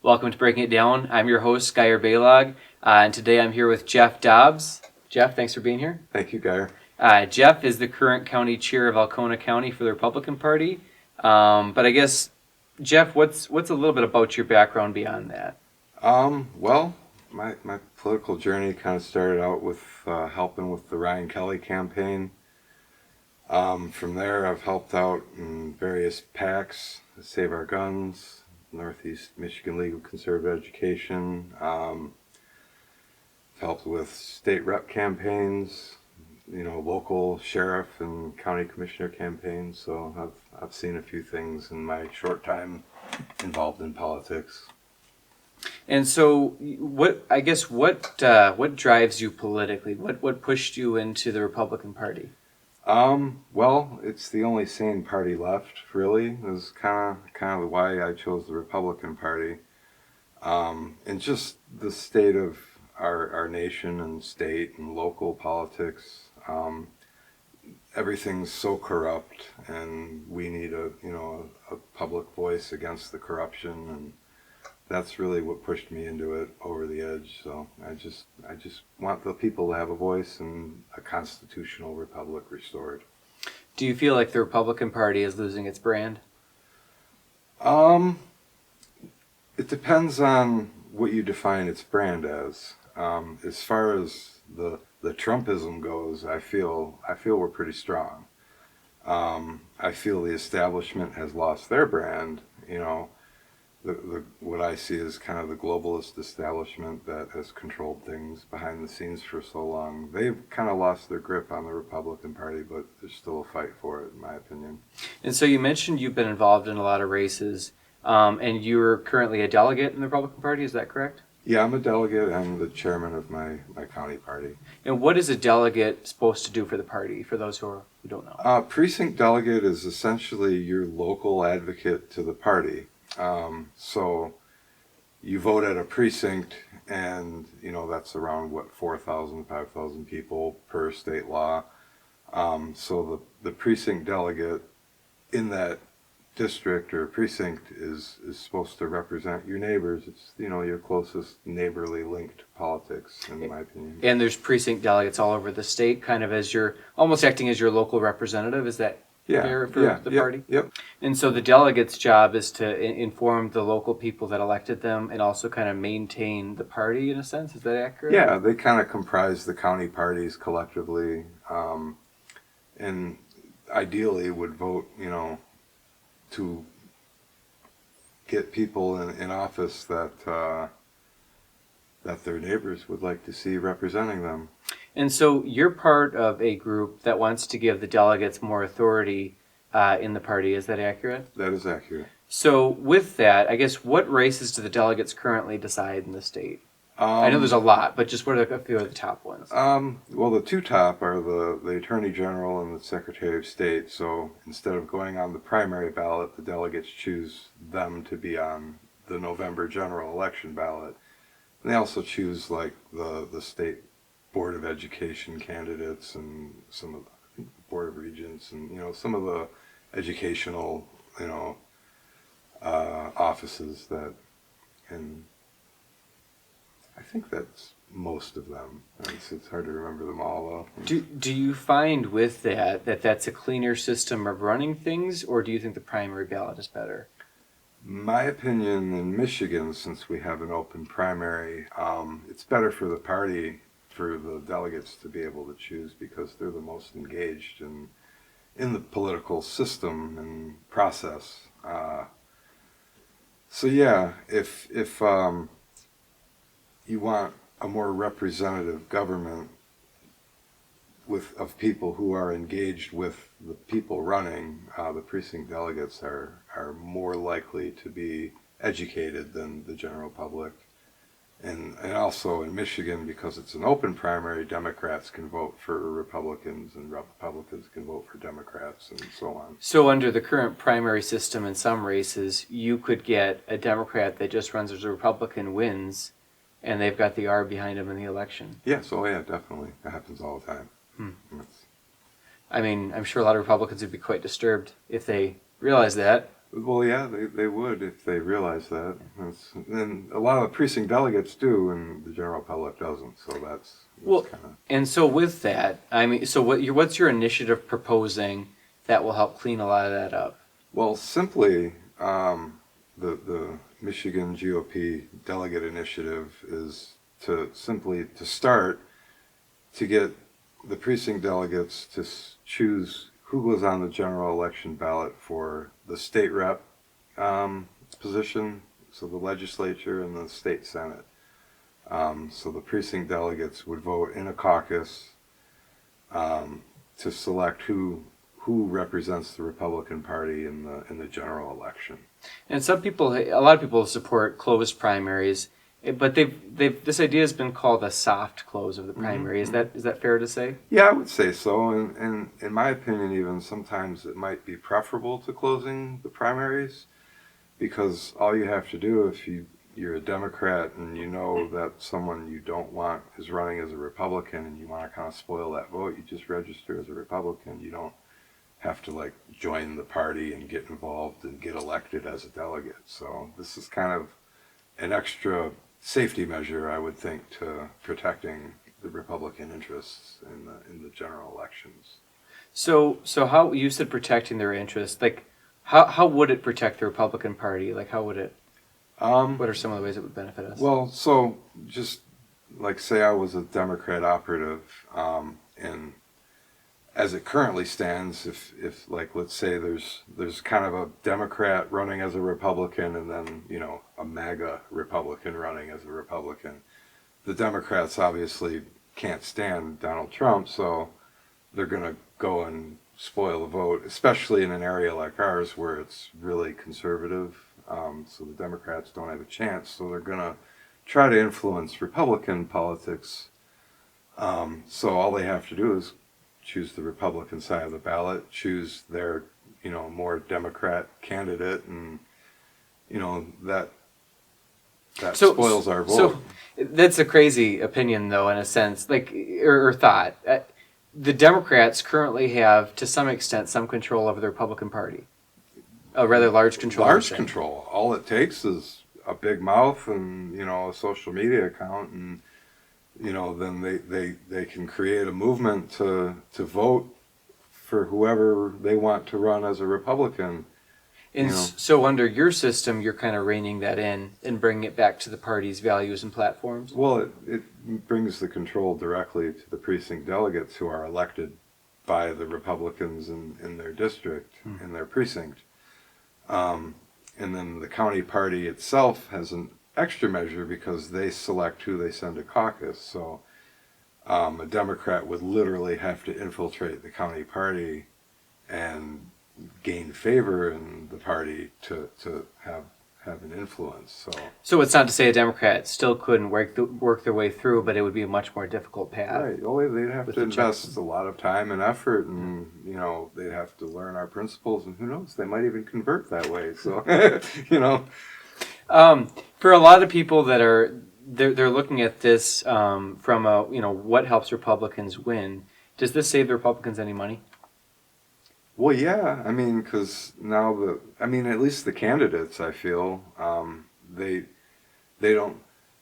Welcome to Breaking It Down. I'm your host, Geyer Balog, and today I'm here with Jeff Dobbs. Jeff, thanks for being here. Thank you, Geyer. Jeff is the current county chair of Alcona County for the Republican Party. But I guess, Jeff, what's a little bit about your background beyond that? Well, my political journey kind of started out with helping with the Ryan Kelly campaign. From there, I've helped out in various PACs, Save Our Guns, Northeast Michigan League of Conservative Education. Helped with state rep campaigns, local sheriff and county commissioner campaigns. So I've seen a few things in my short time involved in politics. And so, what drives you politically? What pushed you into the Republican Party? Well, it's the only sane party left, really. It was kind of why I chose the Republican Party. And just the state of our nation and state and local politics. Everything's so corrupt, and we need a public voice against the corruption, and that's really what pushed me into it over the edge. So I just want the people to have a voice and a constitutional republic restored. Do you feel like the Republican Party is losing its brand? It depends on what you define its brand as. As far as the Trumpism goes, I feel we're pretty strong. I feel the establishment has lost their brand. What I see is kind of the globalist establishment that has controlled things behind the scenes for so long. They've kind of lost their grip on the Republican Party, but there's still a fight for it, in my opinion. And so you mentioned you've been involved in a lot of races, and you're currently a delegate in the Republican Party, is that correct? Yeah, I'm a delegate. I'm the chairman of my county party. And what is a delegate supposed to do for the party, for those who don't know? Precinct delegate is essentially your local advocate to the party. So you vote at a precinct, and that's around 4,000, 5,000 people per state law. So the precinct delegate in that district or precinct is supposed to represent your neighbors. It's your closest neighborly linked politics, in my opinion. And there's precinct delegates all over the state, kind of as almost acting as your local representative. Is that fair for the party? Yep. And so the delegate's job is to inform the local people that elected them and also kind of maintain the party in a sense. Is that accurate? Yeah, they kind of comprise the county parties collectively, and ideally would vote, to get people in office that their neighbors would like to see representing them. And so you're part of a group that wants to give the delegates more authority in the party. Is that accurate? That is accurate. So with that, I guess what races do the delegates currently decide in the state? I know there's a lot, but just what are a few of the top ones? Well, the two top are the Attorney General and the Secretary of State. So instead of going on the primary ballot, the delegates choose them to be on the November general election ballot. And they also choose the state Board of Education candidates and some of the Board of Regents and some of the educational offices that, and I think that's most of them. It's hard to remember them all though. Do you find with that's a cleaner system of running things, or do you think the primary ballot is better? My opinion, in Michigan, since we have an open primary, it's better for the party, for the delegates to be able to choose, because they're the most engaged in the political system and process. So yeah, if you want a more representative government of people who are engaged with the people running, the precinct delegates are more likely to be educated than the general public. And also in Michigan, because it's an open primary, Democrats can vote for Republicans and Republicans can vote for Democrats and so on. So under the current primary system in some races, you could get a Democrat that just runs as a Republican wins, and they've got the R behind them in the election. Yes, yeah, definitely. That happens all the time. I mean, I'm sure a lot of Republicans would be quite disturbed if they realized that. Well, yeah, they would if they realized that. And a lot of precinct delegates do, and the general public doesn't. So that's Well, kind of. and so with that, I mean, so what's your initiative proposing that will help clean a lot of that up? Well, simply, the Michigan GOP Delegate Initiative is to start to get the precinct delegates to choose who goes on the general election ballot for the state rep position, so the legislature and the state senate. So the precinct delegates would vote in a caucus to select who represents the Republican Party in the general election. And a lot of people support closed primaries, but this idea has been called a soft close of the primary. Mm-hmm. Is that fair to say? Yeah, I would say so. And in my opinion, even sometimes it might be preferable to closing the primaries, because all you have to do if you're a Democrat and you know that someone you don't want is running as a Republican and you want to kind of spoil that vote, you just register as a Republican. You don't have to like join the party and get involved and get elected as a delegate. So this is kind of an extra safety measure, I would think, to protecting the Republican interests in the general elections. So how you said protecting their interests? Like, how would it protect the Republican Party? Like, how would it? What are some of the ways it would benefit us? Well, so just like say I was a Democrat operative, and as it currently stands, if like let's say there's kind of a Democrat running as a Republican and then a MAGA Republican running as a Republican, the Democrats obviously can't stand Donald Trump, so they're going to go and spoil the vote, especially in an area like ours where it's really conservative. So the Democrats don't have a chance, so they're going to try to influence Republican politics. So all they have to do is choose the Republican side of the ballot, choose their, more Democrat candidate, and, that spoils our vote. So that's a crazy opinion, though, in a sense, like or thought. The Democrats currently have, to some extent, some control over the Republican Party. A rather large control. Large control. All it takes is a big mouth and a social media account, and then they can create a movement to vote for whoever they want to run as a Republican. And so under your system, you're kind of reining that in and bringing it back to the party's values and platforms? Well, it brings the control directly to the precinct delegates who are elected by the Republicans in their district, in their precinct. And then the county party itself has an extra measure because they select who they send to caucus. So a Democrat would literally have to infiltrate the county party and gain favor in the party to have an influence. So it's not to say a Democrat still couldn't work their way through, but it would be a much more difficult path. Right. Only they'd have to invest a lot of time and effort, and they'd have to learn our principles, and who knows, they might even convert that way. So for a lot of people that are they're looking at this from a what helps Republicans win. Does this save the Republicans any money? Well, yeah. I mean, because now at least the candidates, I feel, they don't.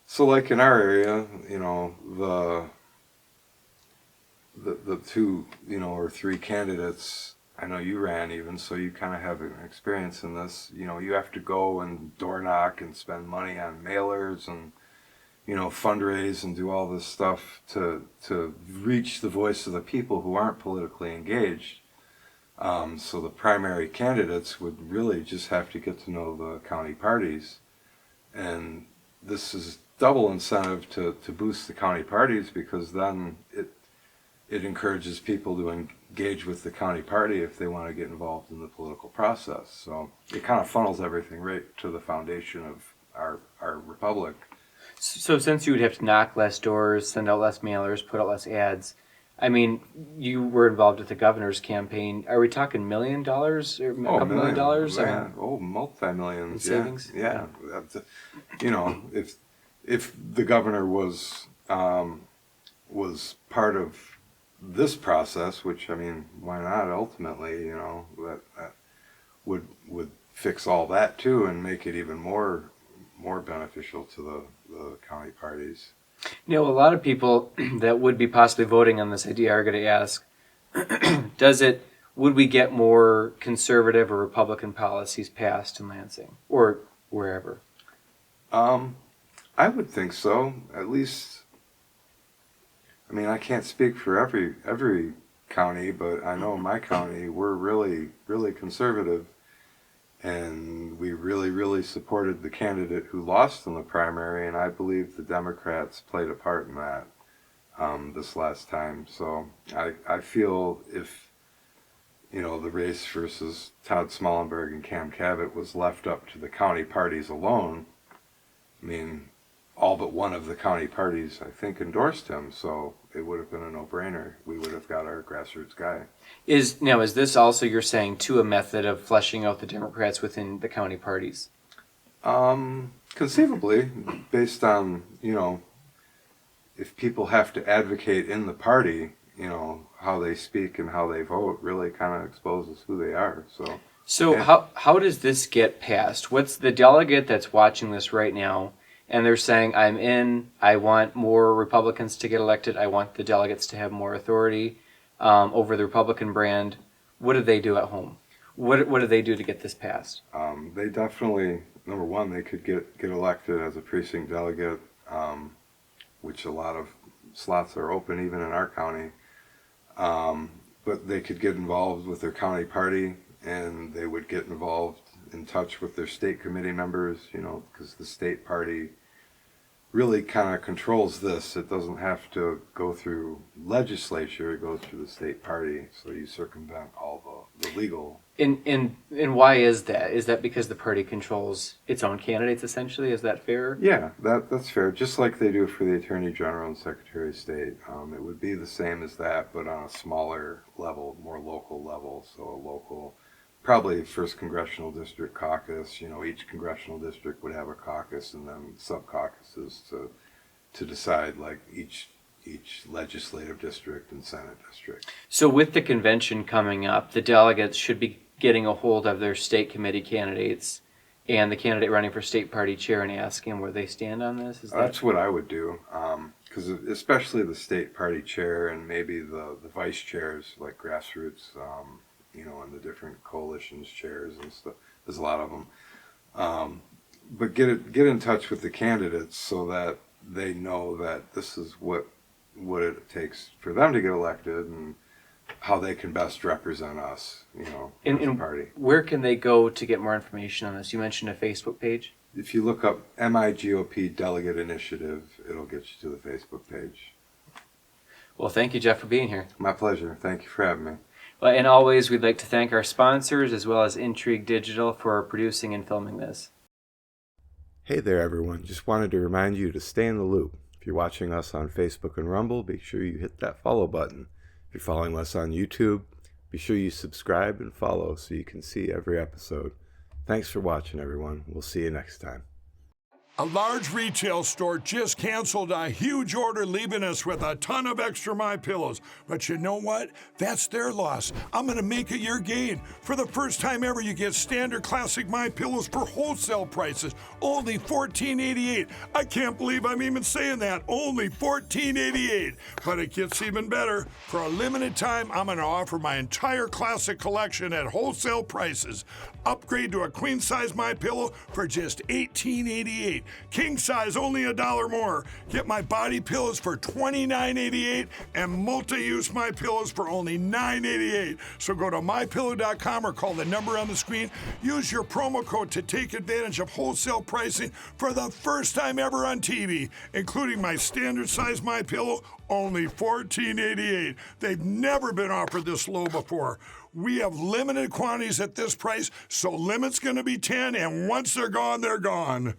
So, like in our area, the two, or three candidates. I know you ran even, so you kind of have an experience in this. You have to go and door knock and spend money on mailers and fundraise and do all this stuff to reach the voice of the people who aren't politically engaged. So the primary candidates would really just have to get to know the county parties, and this is double incentive to boost the county parties, because then it encourages people to engage with the county party if they want to get involved in the political process. So it kind of funnels everything right to the foundation of our republic. So since you would have to knock less doors, send out less mailers, put out less ads, I mean, you were involved with the governor's campaign. Are we talking $1 million or a couple $1 million? Yeah. Multi-millions. In savings? Yeah. If the governor was part of this process, which, I mean, why not ultimately, that would fix all that too and make it even more beneficial to the county parties. You know, a lot of people that would be possibly voting on this idea are going to ask, would we get more conservative or Republican policies passed in Lansing or wherever? I would think so. At least, I mean, I can't speak for every county, but I know my county, we're really, really conservative. And we really, really supported the candidate who lost in the primary, and I believe the Democrats played a part in that this last time. So I feel if, you know, the race versus Todd Smallenberg and Cam Cabot was left up to the county parties alone, I mean, all but one of the county parties, I think, endorsed him, so it would have been a no-brainer. We would have got our grassroots guy. Is this also, you're saying, to a method of fleshing out the Democrats within the county parties? Conceivably, based on, you know, if people have to advocate in the party, you know, how they speak and how they vote really kind of exposes who they are. So yeah. How does this get passed? What's the delegate that's watching this right now, and they're saying, I'm in, I want more Republicans to get elected, I want the delegates to have more authority over the Republican brand. What do they do at home? What do they do to get this passed? They definitely, number one, they could get elected as a precinct delegate, which a lot of slots are open even in our county. But they could get involved with their county party, and they would get involved in touch with their state committee members, you know, because the state party really kind of controls this. It doesn't have to go through legislature, it goes through the state party, so you circumvent all the legal. And why is that? Is that because the party controls its own candidates, essentially? Is that fair? Yeah, that's fair. Just like they do for the Attorney General and Secretary of State. It would be the same as that, but on a smaller level, more local level. So a local, probably first congressional district caucus. You know, each congressional district would have a caucus and then sub caucuses to decide like each legislative district and senate district. So with the convention coming up, the delegates should be getting a hold of their state committee candidates and the candidate running for state party chair and asking where they stand on this? That's what I would do, because especially the state party chair and maybe the vice chairs like Grassroots, you know, and the different coalitions chairs and stuff. There's a lot of them. But get in touch with the candidates so that they know that this is what it takes for them to get elected and how they can best represent us, you know, as a party. Where can they go to get more information on this? You mentioned a Facebook page. If you look up MIGOP Delegate Initiative, it'll get you to the Facebook page. Well, thank you, Jeff, for being here. My pleasure. Thank you for having me. Well, and always, we'd like to thank our sponsors as well as Intrigue Digital for producing and filming this. Hey there, everyone. Just wanted to remind you to stay in the loop. If you're watching us on Facebook and Rumble, be sure you hit that follow button. If you're following us on YouTube, be sure you subscribe and follow so you can see every episode. Thanks for watching, everyone. We'll see you next time. A large retail store just canceled a huge order, leaving us with a ton of extra MyPillows. But you know what? That's their loss. I'm going to make it your gain. For the first time ever, you get standard classic MyPillows for wholesale prices, only $14.88. I can't believe I'm even saying that. Only $14.88. But it gets even better. For a limited time, I'm going to offer my entire classic collection at wholesale prices. Upgrade to a queen-size MyPillow for just $18.88. King size only $1 more. Get my body pillows for $29.88 and multi-use MyPillows for only $9.88. So go to mypillow.com or call the number on the screen. Use your promo code to take advantage of wholesale pricing for the first time ever on TV, including my standard size MyPillow, only $14.88. They've never been offered this low before. We have limited quantities at this price, so limit's going to be 10, and once they're gone, they're gone.